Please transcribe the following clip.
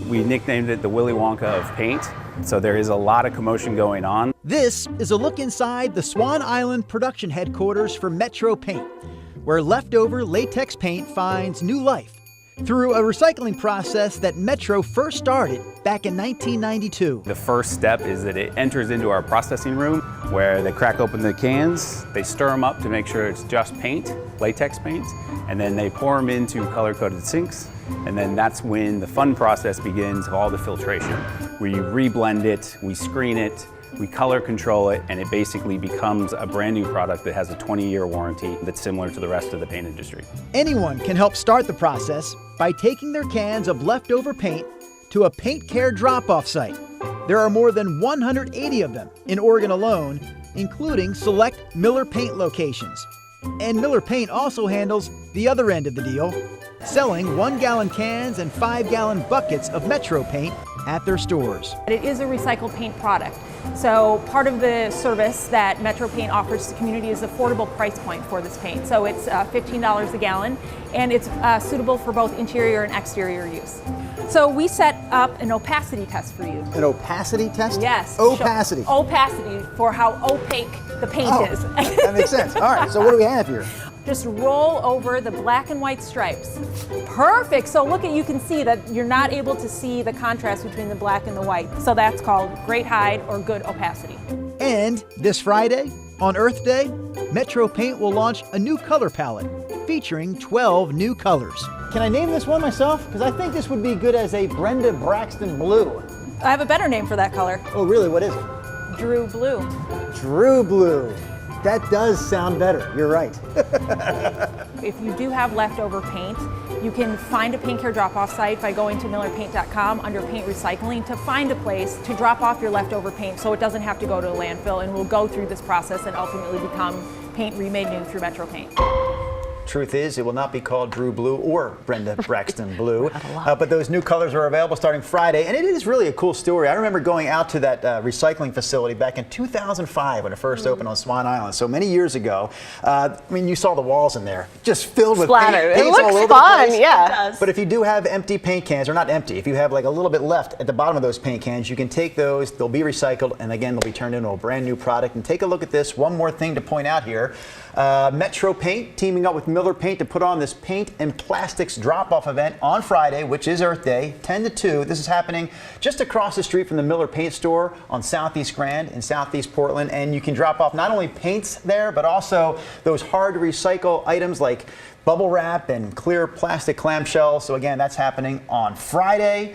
We nicknamed it the Willy Wonka of paint. So there is a lot of commotion going on. This is a look inside the Swan Island production headquarters for MetroPaint, where leftover latex paint finds new life through a recycling process that Metro first started back in 1992. The first step is that it enters into our processing room where they crack open the cans, they stir them up to make sure it's just paint, latex paint, and then they pour them into color-coded sinks, and then that's when the fun process begins of all the filtration. We reblend it, we screen it, we color control it, and it basically becomes a brand new product that has a 20-year warranty that's similar to the rest of the paint industry. Anyone can help start the process by taking their cans of leftover paint to a paint care drop-off site. There are more than 180 of them in Oregon alone, including select Miller Paint locations. And Miller Paint also handles the other end of the deal, selling 1-gallon cans and 5-gallon buckets of MetroPaint at their stores. It is a recycled paint product. So part of the service that MetroPaint offers to the community is affordable price point for this paint. So it's $15 a gallon, and it's suitable for both interior and exterior use. So we set up an opacity test for you. An opacity test? Yes. Opacity. Opacity for how opaque the paint is. That makes sense. All right, so what do we have here? Just roll over the black and white stripes. Perfect. So look, you can see that you're not able to see the contrast between the black and the white. So that's called great hide or good opacity. And this Friday, on Earth Day, MetroPaint will launch a new color palette featuring 12 new colors. Can I name this one myself? Because I think this would be good as a Brenda Braxton blue. I have a better name for that color. Oh, really? What is it? Drew Blue. Drew Blue. That does sound better. You're right. If you do have leftover paint, you can find a paint care drop-off site by going to millerpaint.com under paint recycling to find a place to drop off your leftover paint so it doesn't have to go to a landfill, and we'll go through this process and ultimately become paint remade new through MetroPaint. Truth is, it will not be called Drew Blue or Brenda Braxton Blue, but those new colors are available starting Friday, and it is really a cool story. I remember going out to that recycling facility back in 2005 when it first opened on Swan Island, so many years ago. I mean, you saw the walls in there, just filled with paint. It looks fun, yeah. But if you do have empty paint cans, or not empty, if you have like a little bit left at the bottom of those paint cans, you can take those, they'll be recycled, and again, they'll be turned into a brand new product. And take a look at this. One more thing to point out here. MetroPaint teaming up with Miller Paint to put on this paint and plastics drop-off event on Friday, which is Earth Day, 10 to 2. This is happening just across the street from the Miller Paint store on Southeast Grand in Southeast Portland, and you can drop off not only paints there, but also those hard to recycle items like bubble wrap and clear plastic clamshells. So again, that's happening on Friday.